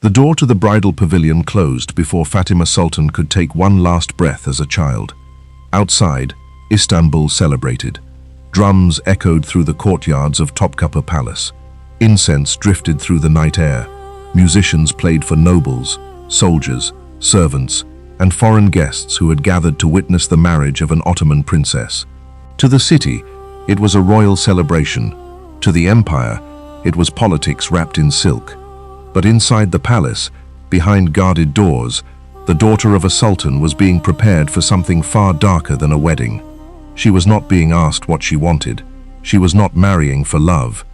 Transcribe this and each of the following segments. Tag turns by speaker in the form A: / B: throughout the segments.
A: The door to the bridal pavilion closed before Fatima Sultan could take one last breath as a child. Outside, Istanbul celebrated. Drums echoed through the courtyards of Topkapı Palace. Incense drifted through the night air. Musicians played for nobles, soldiers, servants, and foreign guests who had gathered to witness the marriage of an Ottoman princess. To the city, it was a royal celebration. To the empire, it was politics wrapped in silk. But inside the palace, behind guarded doors, the daughter of a sultan was being prepared for something far darker than a wedding. She was not being asked what she wanted. She was not marrying for love.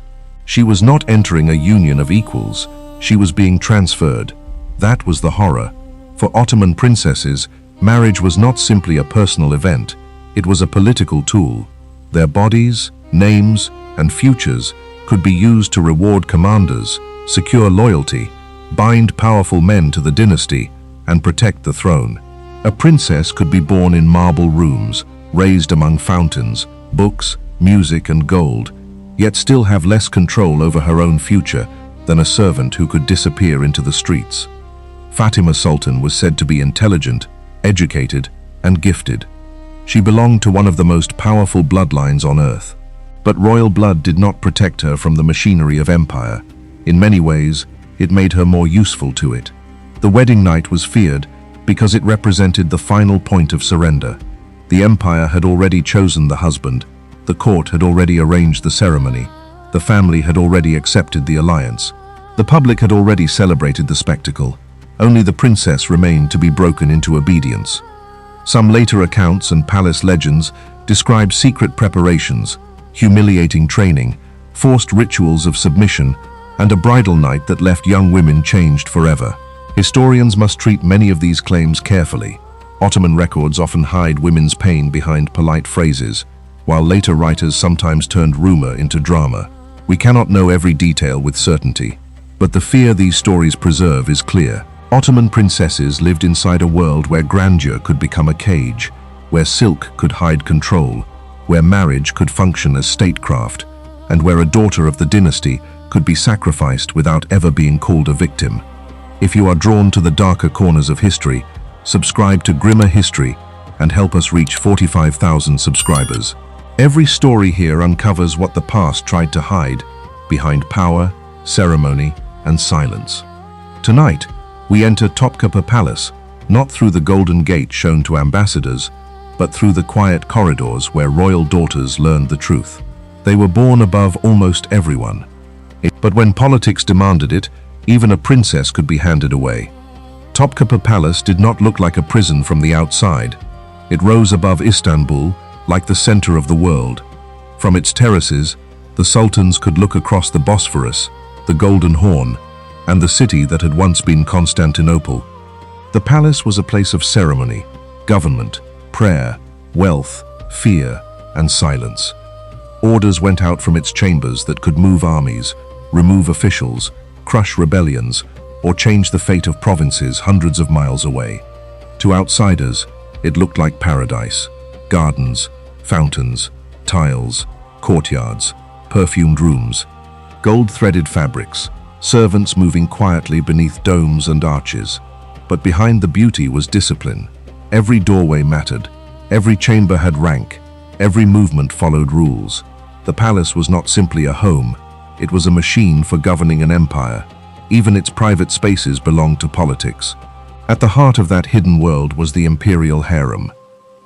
A: She was not entering a union of equals. She was being transferred. That was the horror. For Ottoman princesses, marriage was not simply a personal event. It was a political tool. Their bodies, names, and futures could be used to reward commanders, secure loyalty, bind powerful men to the dynasty, and protect the throne. A princess could be born in marble rooms, raised among fountains, books, music, and gold, yet still have less control over her own future than a servant who could disappear into the streets. Fatima Sultan was said to be intelligent, educated, and gifted. She belonged to one of the most powerful bloodlines on earth. But royal blood did not protect her from the machinery of empire. In many ways, it made her more useful to it. The wedding night was feared because it represented the final point of surrender. The empire had already chosen the husband. The court had already arranged the ceremony. The family had already accepted the alliance. The public had already celebrated the spectacle. Only the princess remained to be broken into obedience. Some later accounts and palace legends describe secret preparations, humiliating training, forced rituals of submission, and a bridal night that left young women changed forever. Historians must treat many of these claims carefully. Ottoman records often hide women's pain behind polite phrases, while later writers sometimes turned rumor into drama. We cannot know every detail with certainty, but the fear these stories preserve is clear. Ottoman princesses lived inside a world where grandeur could become a cage, where silk could hide control, where marriage could function as statecraft, and where a daughter of the dynasty could be sacrificed without ever being called a victim. If you are drawn to the darker corners of history, subscribe to Grimmer History and help us reach 45,000 subscribers. Every story here uncovers what the past tried to hide behind power, ceremony, and silence. Tonight, we enter Topkapı Palace, not through the golden gate shown to ambassadors, but through the quiet corridors where royal daughters learned the truth. They were born above almost everyone. But when politics demanded it, even a princess could be handed away. Topkapı Palace did not look like a prison from the outside. It rose above Istanbul, like the center of the world. From its terraces, the sultans could look across the Bosphorus, the Golden Horn, and the city that had once been Constantinople. The palace was a place of ceremony, government, prayer, wealth, fear, and silence. Orders went out from its chambers that could move armies, remove officials, crush rebellions, or change the fate of provinces hundreds of miles away. To outsiders, it looked like paradise. Gardens, fountains, tiles, courtyards, perfumed rooms, gold-threaded fabrics, servants moving quietly beneath domes and arches. But behind the beauty was discipline. Every doorway mattered. Every chamber had rank. Every movement followed rules. The palace was not simply a home. It was a machine for governing an empire. Even its private spaces belonged to politics. At the heart of that hidden world was the Imperial Harem.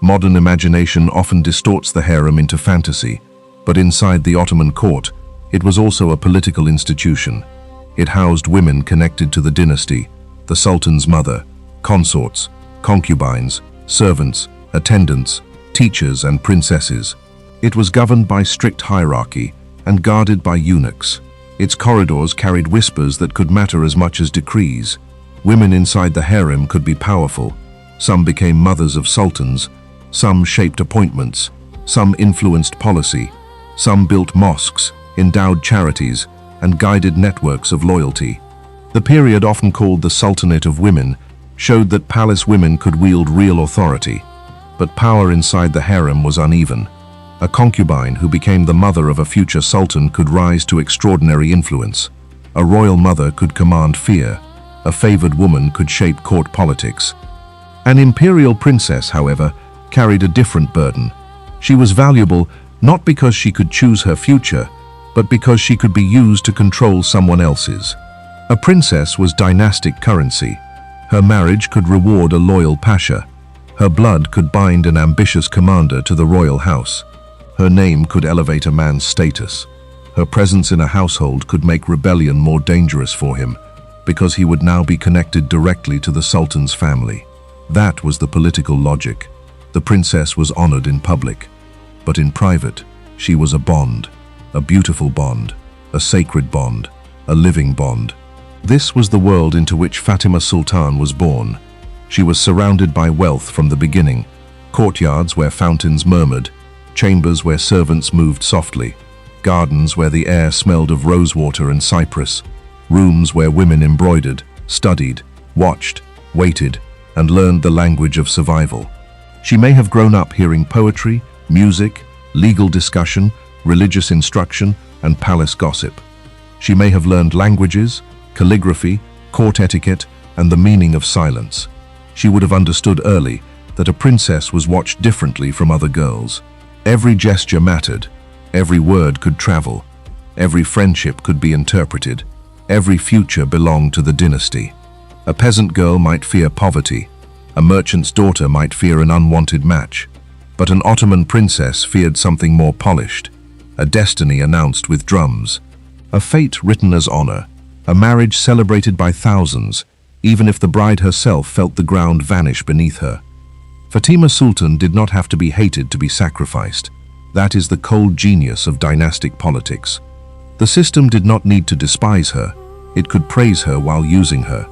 A: Modern imagination often distorts the harem into fantasy, but inside the Ottoman court, it was also a political institution. It housed women connected to the dynasty, the sultan's mother, consorts, concubines, servants, attendants, teachers, and princesses. It was governed by strict hierarchy and guarded by eunuchs. Its corridors carried whispers that could matter as much as decrees. Women inside the harem could be powerful. Some became mothers of sultans. Some shaped appointments. Some influenced policy. Some built mosques, endowed charities, and guided networks of loyalty. The period, often called the Sultanate of Women, showed that palace women could wield real authority. But power inside the harem was uneven. A concubine who became the mother of a future sultan could rise to extraordinary influence. A royal mother could command fear. a favored woman could shape court politics. An imperial princess, however, carried a different burden. She was valuable not because she could choose her future, but because she could be used to control someone else's. A princess was dynastic currency. Her marriage could reward a loyal pasha. Her blood could bind an ambitious commander to the royal house. Her name could elevate a man's status. Her presence in a household could make rebellion more dangerous for him, because he would now be connected directly to the sultan's family. That was the political logic. The princess was honored in public, but in private, she was a bond, a beautiful bond, a sacred bond, a living bond. This was the world into which Fatima Sultan was born. She was surrounded by wealth from the beginning, courtyards where fountains murmured, chambers where servants moved softly, gardens where the air smelled of rosewater and cypress, rooms where women embroidered, studied, watched, waited, and learned the language of survival. She may have grown up hearing poetry, music, legal discussion, religious instruction, and palace gossip. She may have learned languages, calligraphy, court etiquette, and the meaning of silence. She would have understood early that a princess was watched differently from other girls. Every gesture mattered, every word could travel, every friendship could be interpreted, every future belonged to the dynasty. A peasant girl might fear poverty, a merchant's daughter might fear an unwanted match, but an Ottoman princess feared something more polished, a destiny announced with drums, a fate written as honor, a marriage celebrated by thousands, even if the bride herself felt the ground vanish beneath her. Fatima Sultan did not have to be hated to be sacrificed. That is the cold genius of dynastic politics. The system did not need to despise her. It could praise her while using her.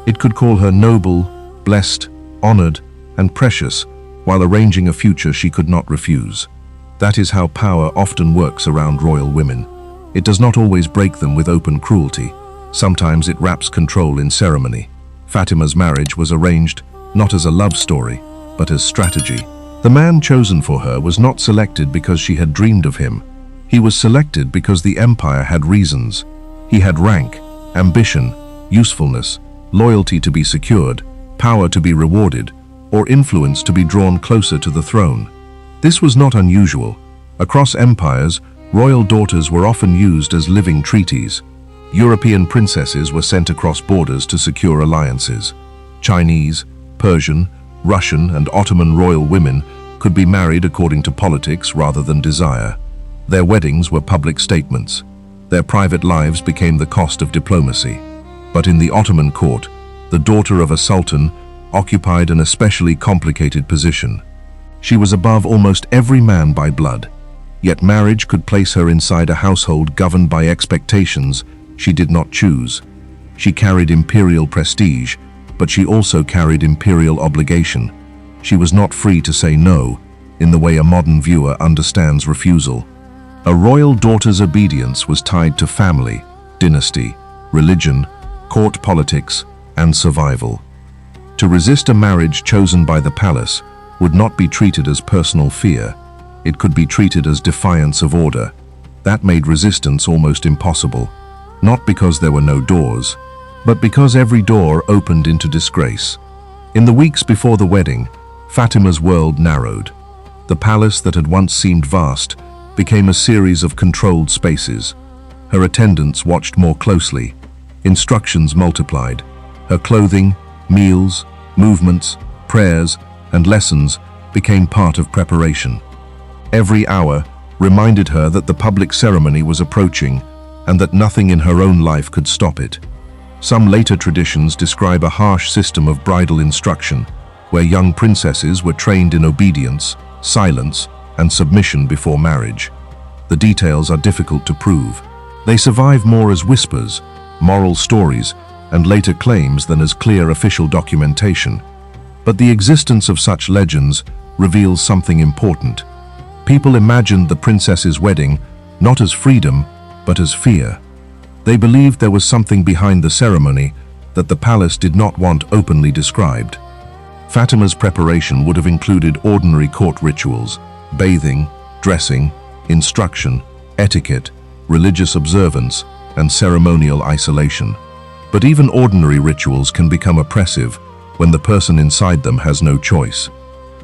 A: It could call her noble, blessed, honored, and precious, while arranging a future she could not refuse. That is how power often works around royal women. It does not always break them with open cruelty. Sometimes it wraps control in ceremony. Fatima's marriage was arranged not as a love story, but as strategy. The man chosen for her was not selected because she had dreamed of him. He was selected because the empire had reasons. He had rank, ambition, usefulness, loyalty to be secured, power to be rewarded, or influence to be drawn closer to the throne. This was not unusual. Across empires, royal daughters were often used as living treaties. European princesses were sent across borders to secure alliances. Chinese, Persian, Russian, and Ottoman royal women could be married according to politics rather than desire. Their weddings were public statements. Their private lives became the cost of diplomacy. But in the Ottoman court, the daughter of a sultan occupied an especially complicated position. She was above almost every man by blood, yet marriage could place her inside a household governed by expectations she did not choose. She carried imperial prestige, but she also carried imperial obligation. She was not free to say no, in the way a modern viewer understands refusal. A royal daughter's obedience was tied to family, dynasty, religion, court politics, and survival. To resist a marriage chosen by the palace would not be treated as personal fear. It could be treated as defiance of order. That made resistance almost impossible, not because there were no doors, but because every door opened into disgrace. In the weeks before the wedding, Fatima's world narrowed. The palace that had once seemed vast became a series of controlled spaces. Her attendants watched more closely. Instructions multiplied. Her clothing, meals, movements, prayers, and lessons became part of preparation. Every hour reminded her that the public ceremony was approaching and that nothing in her own life could stop it. Some later traditions describe a harsh system of bridal instruction, where young princesses were trained in obedience, silence, and submission before marriage. The details are difficult to prove. They survive more as whispers, moral stories, and later claims than as clear official documentation. But the existence of such legends reveals something important. People imagined the princess's wedding not as freedom, but as fear. They believed there was something behind the ceremony that the palace did not want openly described. Fatima's preparation would have included ordinary court rituals, bathing, dressing, instruction, etiquette, religious observance, and ceremonial isolation. But even ordinary rituals can become oppressive when the person inside them has no choice.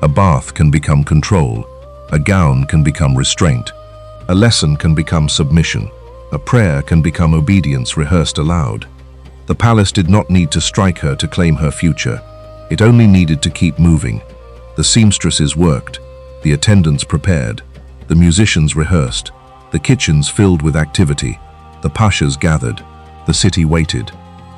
A: A bath can become control, a gown can become restraint, a lesson can become submission, a prayer can become obedience rehearsed aloud. The palace did not need to strike her to claim her future. It only needed to keep moving. The seamstresses worked, the attendants prepared, the musicians rehearsed, the kitchens filled with activity, the pashas gathered, the city waited.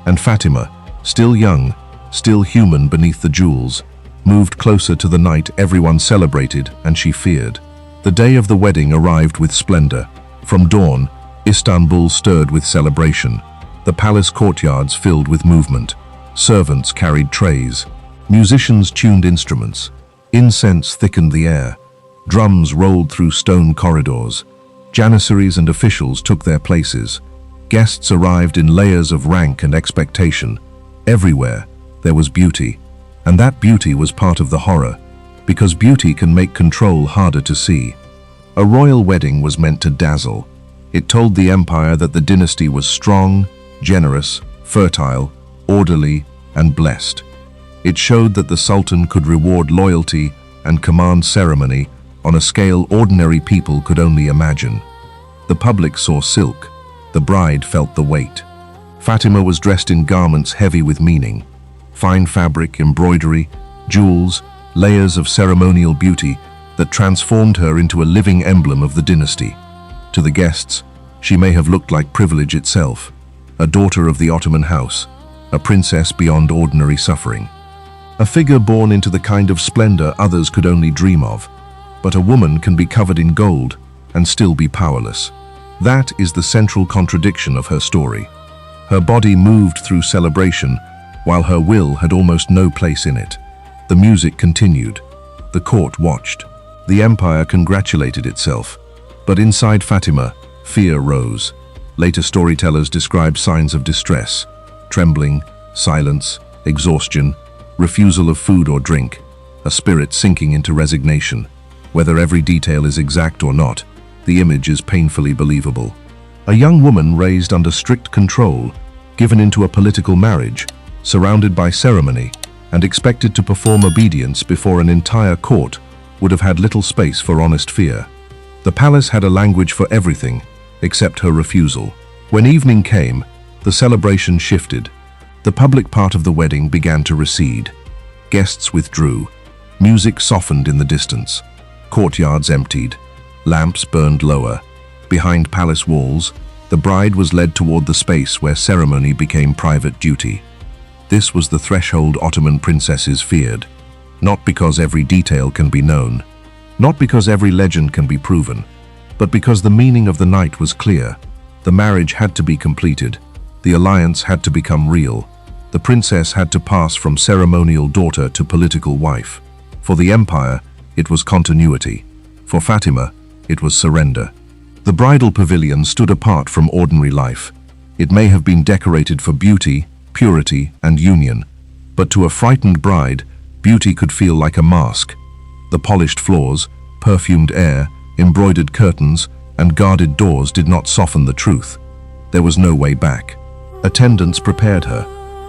A: And Fatima, still young, still human beneath the jewels, moved closer to the night everyone celebrated and she feared. The day of the wedding arrived with splendor. From dawn, Istanbul stirred with celebration. The palace courtyards filled with movement. Servants carried trays. Musicians tuned instruments. Incense thickened the air. Drums rolled through stone corridors. Janissaries and officials took their places. Guests arrived in layers of rank and expectation. Everywhere, there was beauty. And that beauty was part of the horror, because beauty can make control harder to see. A royal wedding was meant to dazzle. It told the empire that the dynasty was strong, generous, fertile, orderly, and blessed. It showed that the sultan could reward loyalty and command ceremony on a scale ordinary people could only imagine. The public saw silk. The bride felt the weight. Fatima was dressed in garments heavy with meaning. Fine fabric, embroidery, jewels, layers of ceremonial beauty that transformed her into a living emblem of the dynasty. To the guests, she may have looked like privilege itself, a daughter of the Ottoman house, a princess beyond ordinary suffering. A figure born into the kind of splendor others could only dream of. But a woman can be covered in gold and still be powerless. That is the central contradiction of her story. Her body moved through celebration, while her will had almost no place in it. The music continued. The court watched. The empire congratulated itself. But inside Fatima, fear rose. Later storytellers described signs of distress: trembling, silence, exhaustion, refusal of food or drink, a spirit sinking into resignation. Whether every detail is exact or not, the image is painfully believable. A young woman raised under strict control, given into a political marriage, surrounded by ceremony, and expected to perform obedience before an entire court would have had little space for honest fear. The palace had a language for everything, except her refusal. When evening came, the celebration shifted. The public part of the wedding began to recede. Guests withdrew. Music softened in the distance. Courtyards emptied. Lamps burned lower. Behind palace walls, the bride was led toward the space where ceremony became private duty. This was the threshold Ottoman princesses feared. Not because every detail can be known, not because every legend can be proven, but because the meaning of the night was clear. The marriage had to be completed. The alliance had to become real. The princess had to pass from ceremonial daughter to political wife. For the empire, it was continuity. For Fatima, it was surrender. The bridal pavilion stood apart from ordinary life. It may have been decorated for beauty, purity, and union, but to a frightened bride, beauty could feel like a mask. The polished floors, perfumed air, embroidered curtains, and guarded doors did not soften the truth. There was no way back. Attendants prepared her.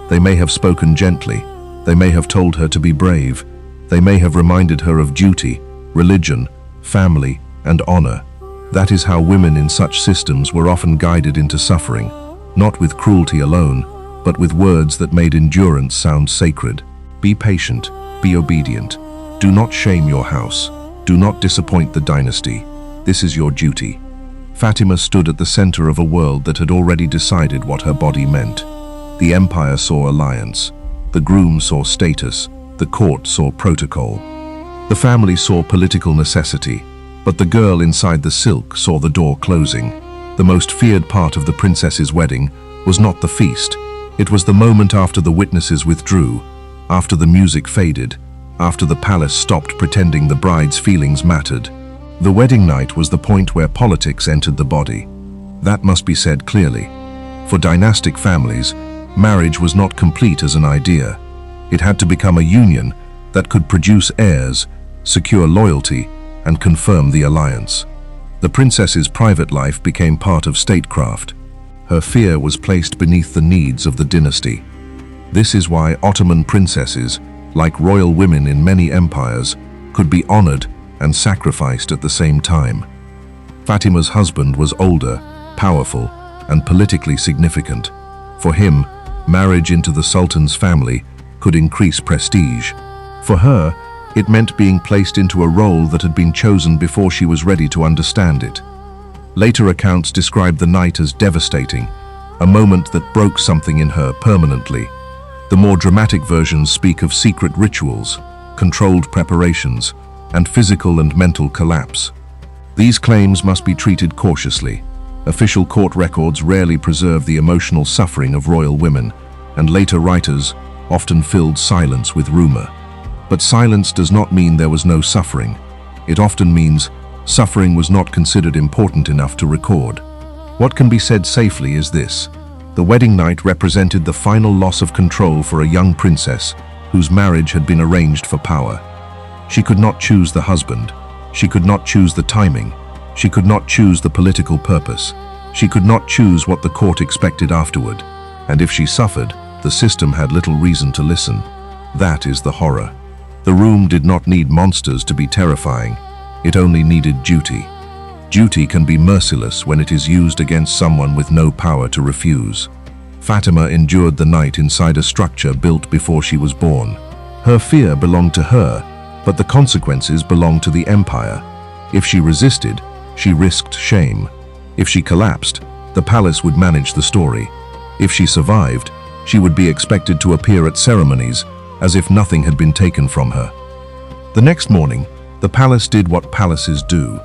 A: They may have spoken gently. They may have told her to be brave. They may have reminded her of duty, religion, family, and honor. That is how women in such systems were often guided into suffering, not with cruelty alone, but with words that made endurance sound sacred. Be patient, be obedient. Do not shame your house. Do not disappoint the dynasty. This is your duty. Fatima stood at the center of a world that had already decided what her body meant. The empire saw alliance. The groom saw status. The court saw protocol. The family saw political necessity. But the girl inside the silk saw the door closing. The most feared part of the princess's wedding was not the feast. It was the moment after the witnesses withdrew, after the music faded, after the palace stopped pretending the bride's feelings mattered. The wedding night was the point where politics entered the body. That must be said clearly. For dynastic families, marriage was not complete as an idea. It had to become a union that could produce heirs, secure loyalty, and confirm the alliance. The princess's private life became part of statecraft. Her fear was placed beneath the needs of the dynasty. This is why Ottoman princesses, like royal women in many empires, could be honored and sacrificed at the same time. Fatima's husband was older, powerful, and politically significant. For him, marriage into the Sultan's family could increase prestige. For her, it meant being placed into a role that had been chosen before she was ready to understand it. Later accounts describe the night as devastating, a moment that broke something in her permanently. The more dramatic versions speak of secret rituals, controlled preparations, and physical and mental collapse. These claims must be treated cautiously. Official court records rarely preserve the emotional suffering of royal women, and later writers often filled silence with rumor. But silence does not mean there was no suffering. It often means suffering was not considered important enough to record. What can be said safely is this: the wedding night represented the final loss of control for a young princess whose marriage had been arranged for power. She could not choose the husband. She could not choose the timing. She could not choose the political purpose. She could not choose what the court expected afterward. And if she suffered, the system had little reason to listen. That is the horror. The room did not need monsters to be terrifying. It only needed duty. Duty can be merciless when it is used against someone with no power to refuse. Fatima endured the night inside a structure built before she was born. Her fear belonged to her, but the consequences belonged to the empire. If she resisted, she risked shame. If she collapsed, the palace would manage the story. If she survived, she would be expected to appear at ceremonies as if nothing had been taken from her. The next morning, the palace did what palaces do.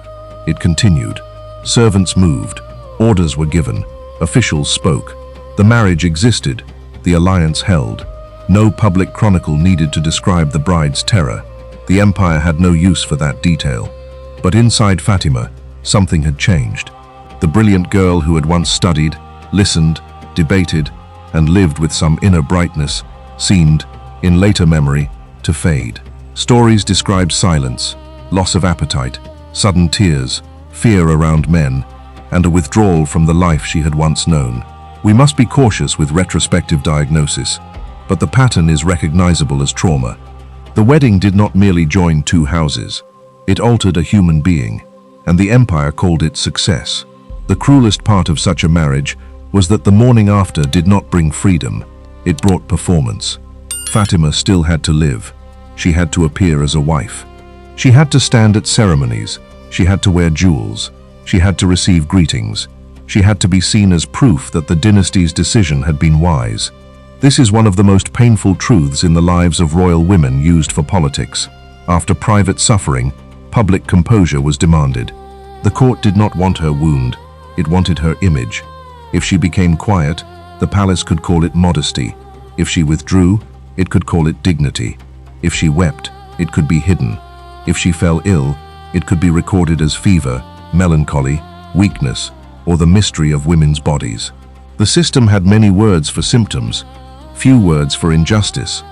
A: It continued. Servants moved. Orders were given. Officials spoke. The marriage existed. The alliance held. No public chronicle needed to describe the bride's terror. The empire had no use for that detail. But inside Fatima, something had changed. The brilliant girl who had once studied, listened, debated, and lived with some inner brightness seemed, in later memory, to fade. Stories described silence, loss of appetite, sudden tears, fear around men, and a withdrawal from the life she had once known. We must be cautious with retrospective diagnosis, but the pattern is recognizable as trauma. The wedding did not merely join two houses. It altered a human being, and the empire called it success. The cruelest part of such a marriage was that the morning after did not bring freedom. It brought performance. Fatima still had to live. She had to appear as a wife. She had to stand at ceremonies. She had to wear jewels. She had to receive greetings. She had to be seen as proof that the dynasty's decision had been wise. This is one of the most painful truths in the lives of royal women used for politics. After private suffering, public composure was demanded. The court did not want her wound. It wanted her image. If she became quiet, the palace could call it modesty. If she withdrew, it could call it dignity. If she wept, it could be hidden. If she fell ill, it could be recorded as fever, melancholy, weakness, or the mystery of women's bodies. The system had many words for symptoms, few words for injustice.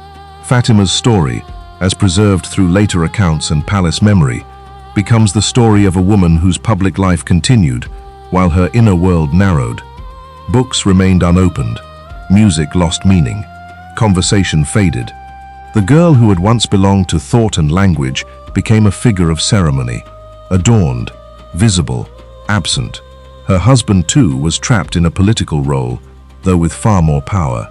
A: Fatima's story, as preserved through later accounts and palace memory, becomes the story of a woman whose public life continued while her inner world narrowed. Books remained unopened. Music lost meaning. Conversation faded. The girl who had once belonged to thought and language became a figure of ceremony, adorned, visible, absent. Her husband, too, was trapped in a political role, though with far more power.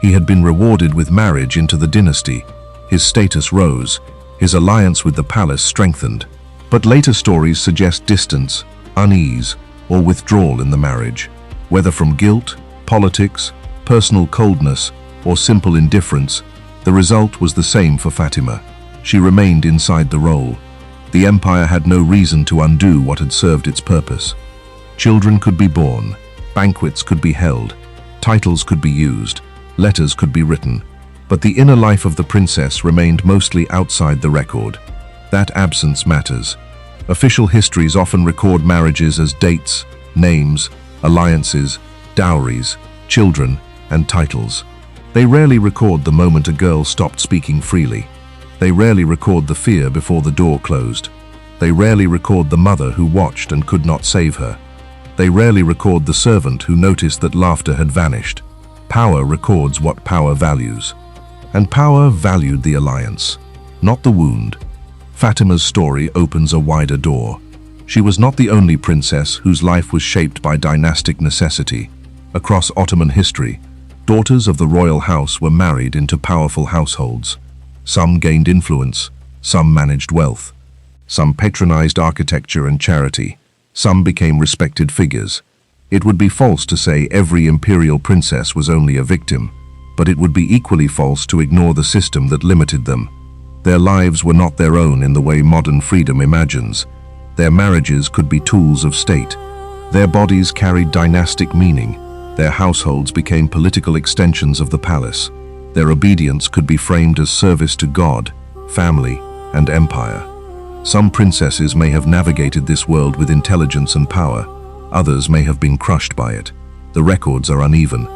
A: He had been rewarded with marriage into the dynasty. His status rose. His alliance with the palace strengthened. But later stories suggest distance, unease, or withdrawal in the marriage. Whether from guilt, politics, personal coldness, or simple indifference, the result was the same for Fatima. She remained inside the role. The empire had no reason to undo what had served its purpose. Children could be born, banquets could be held, titles could be used, letters could be written, but the inner life of the princess remained mostly outside the record. That absence matters. Official histories often record marriages as dates, names, alliances, dowries, children, and titles. They rarely record the moment a girl stopped speaking freely. They rarely record the fear before the door closed. They rarely record the mother who watched and could not save her. They rarely record the servant who noticed that laughter had vanished. Power records what power values. And power valued the alliance, not the wound. Fatima's story opens a wider door. She was not the only princess whose life was shaped by dynastic necessity. Across Ottoman history, daughters of the royal house were married into powerful households. Some gained influence, some managed wealth. Some patronized architecture and charity. Some became respected figures. It would be false to say every imperial princess was only a victim, but it would be equally false to ignore the system that limited them. Their lives were not their own in the way modern freedom imagines. Their marriages could be tools of state. Their bodies carried dynastic meaning. Their households became political extensions of the palace. Their obedience could be framed as service to God, family, and empire. Some princesses may have navigated this world with intelligence and power. Others may have been crushed by it. The records are uneven.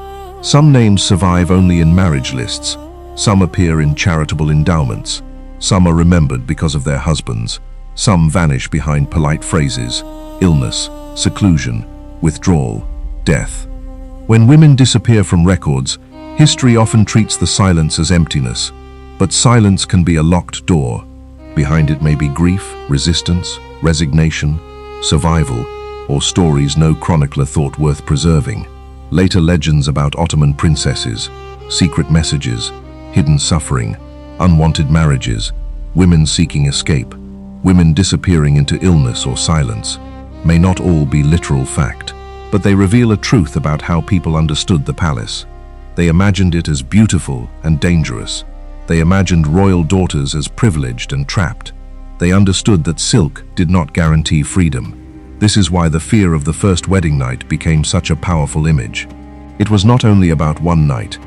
A: Some names survive only in marriage lists. Some appear in charitable endowments. Some are remembered because of their husbands. Some vanish behind polite phrases: illness, seclusion, withdrawal, death. When women disappear from records, history often treats the silence as emptiness. But silence can be a locked door. Behind it may be grief, resistance, resignation, survival, or stories no chronicler thought worth preserving. Later legends about Ottoman princesses, secret messages, hidden suffering, unwanted marriages, women seeking escape, women disappearing into illness or silence, may not all be literal fact, but they reveal a truth about how people understood the palace. They imagined it as beautiful and dangerous. They imagined royal daughters as privileged and trapped. They understood that silk did not guarantee freedom. This is why the fear of the first wedding night became such a powerful image. It was not only about one night.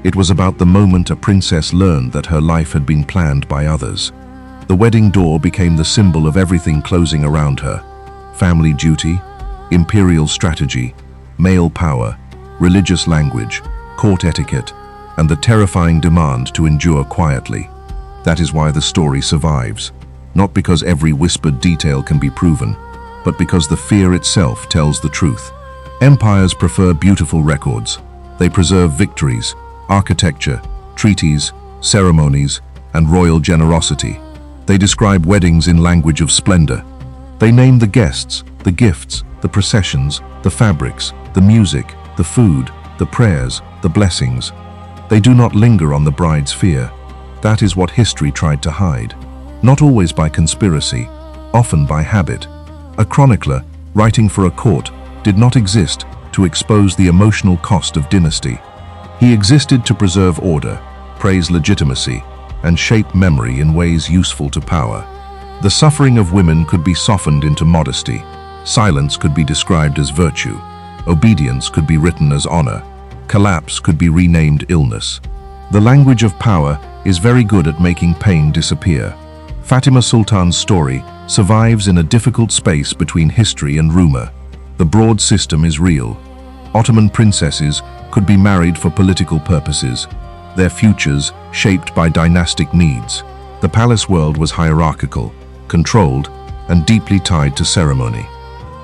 A: It was about the moment a princess learned that her life had been planned by others. The wedding door became the symbol of everything closing around her: family duty, imperial strategy, male power, religious language, court etiquette, and the terrifying demand to endure quietly. That is why the story survives, not because every whispered detail can be proven, but because the fear itself tells the truth. Empires prefer beautiful records. They preserve victories, architecture, treaties, ceremonies, and royal generosity. They describe weddings in language of splendor. They name the guests, the gifts, the processions, the fabrics, the music, the food, the prayers, the blessings. They do not linger on the bride's fear. That is what history tried to hide. Not always by conspiracy, often by habit. A chronicler, writing for a court, did not exist to expose the emotional cost of dynasty. He existed to preserve order, praise legitimacy, and shape memory in ways useful to power. The suffering of women could be softened into modesty. Silence could be described as virtue. Obedience could be written as honor. Collapse could be renamed illness. The language of power is very good at making pain disappear. Fatima Sultan's story survives in a difficult space between history and rumor. The broad system is real. Ottoman princesses could be married for political purposes, their futures shaped by dynastic needs. The palace world was hierarchical, controlled, and deeply tied to ceremony.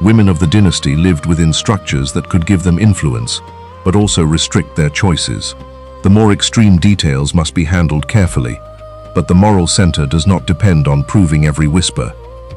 A: Women of the dynasty lived within structures that could give them influence, but also restrict their choices. The more extreme details must be handled carefully, but the moral center does not depend on proving every whisper.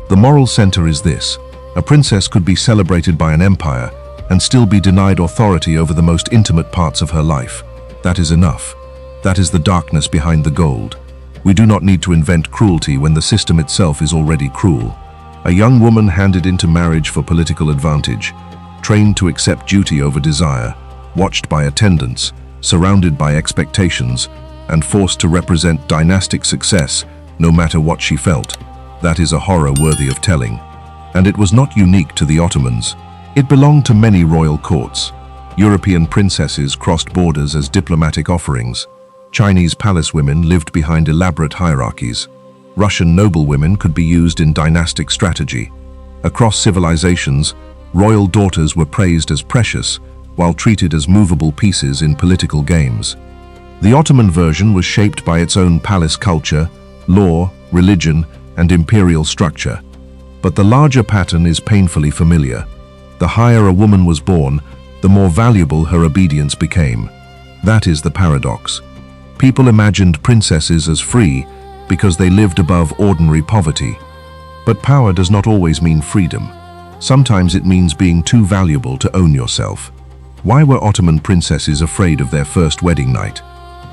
A: The moral center is this: a princess could be celebrated by an empire and still be denied authority over the most intimate parts of her life. That is enough. That is the darkness behind the gold. We do not need to invent cruelty when the system itself is already cruel. A young woman handed into marriage for political advantage, trained to accept duty over desire, watched by attendants, surrounded by expectations, and forced to represent dynastic success no matter what she felt. That is a horror worthy of telling. And it was not unique to the Ottomans. It belonged to many royal courts. European princesses crossed borders as diplomatic offerings. Chinese palace women lived behind elaborate hierarchies. Russian noblewomen could be used in dynastic strategy. Across civilizations, royal daughters were praised as precious, while treated as movable pieces in political games. The Ottoman version was shaped by its own palace culture, law, religion, and imperial structure. But the larger pattern is painfully familiar. The higher a woman was born, the more valuable her obedience became. That is the paradox. People imagined princesses as free because they lived above ordinary poverty. But power does not always mean freedom. Sometimes it means being too valuable to own yourself. Why were Ottoman princesses afraid of their first wedding night?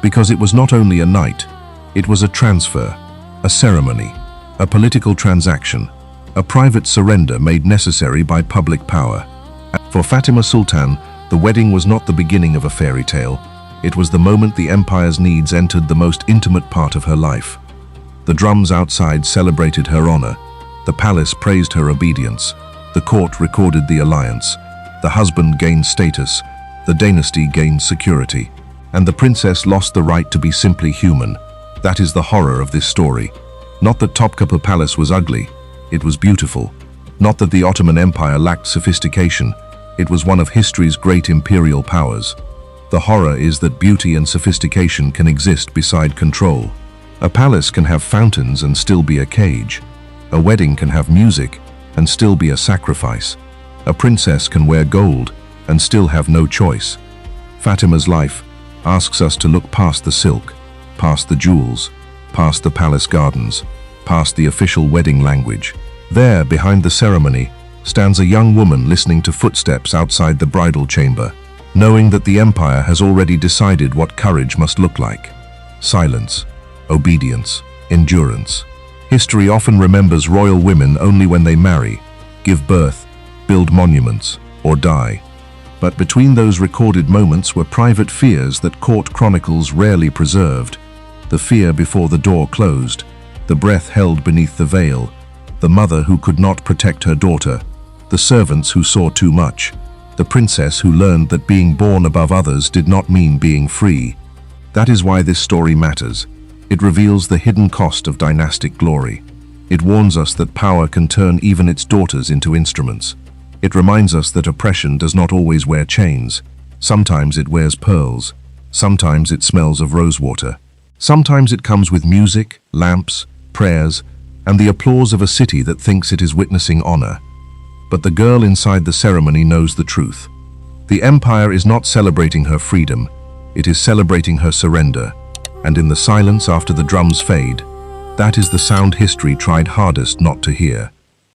A: Because it was not only a night, it was a transfer, a ceremony, a political transaction, a private surrender made necessary by public power. For Fatima Sultan, the wedding was not the beginning of a fairy tale. It was the moment the empire's needs entered the most intimate part of her life. The drums outside celebrated her honor. The palace praised her obedience. The court recorded the alliance. The husband gained status. The dynasty gained security. And the princess lost the right to be simply human. That is the horror of this story. Not that Topkapı Palace was ugly. It was beautiful. Not that the Ottoman Empire lacked sophistication. It was one of history's great imperial powers. The horror is that beauty and sophistication can exist beside control. A palace can have fountains and still be a cage. A wedding can have music and still be a sacrifice. A princess can wear gold and still have no choice. Fatima's life asks us to look past the silk, past the jewels, past the palace gardens, past the official wedding language. There, behind the ceremony, stands a young woman listening to footsteps outside the bridal chamber, knowing that the empire has already decided what courage must look like. Silence, obedience, endurance. History often remembers royal women only when they marry, give birth, build monuments, or die. But between those recorded moments were private fears that court chronicles rarely preserved. The fear before the door closed, the breath held beneath the veil, the mother who could not protect her daughter, the servants who saw too much, the princess who learned that being born above others did not mean being free. That is why this story matters. It reveals the hidden cost of dynastic glory. It warns us that power can turn even its daughters into instruments. It reminds us that oppression does not always wear chains. Sometimes it wears pearls. Sometimes it smells of rosewater. Sometimes it comes with music, lamps, prayers, and the applause of a city that thinks it is witnessing honor. But the girl inside the ceremony knows the truth. The empire is not celebrating her freedom, it is celebrating her surrender. And in the silence after the drums fade, that is the sound history tried hardest not to hear.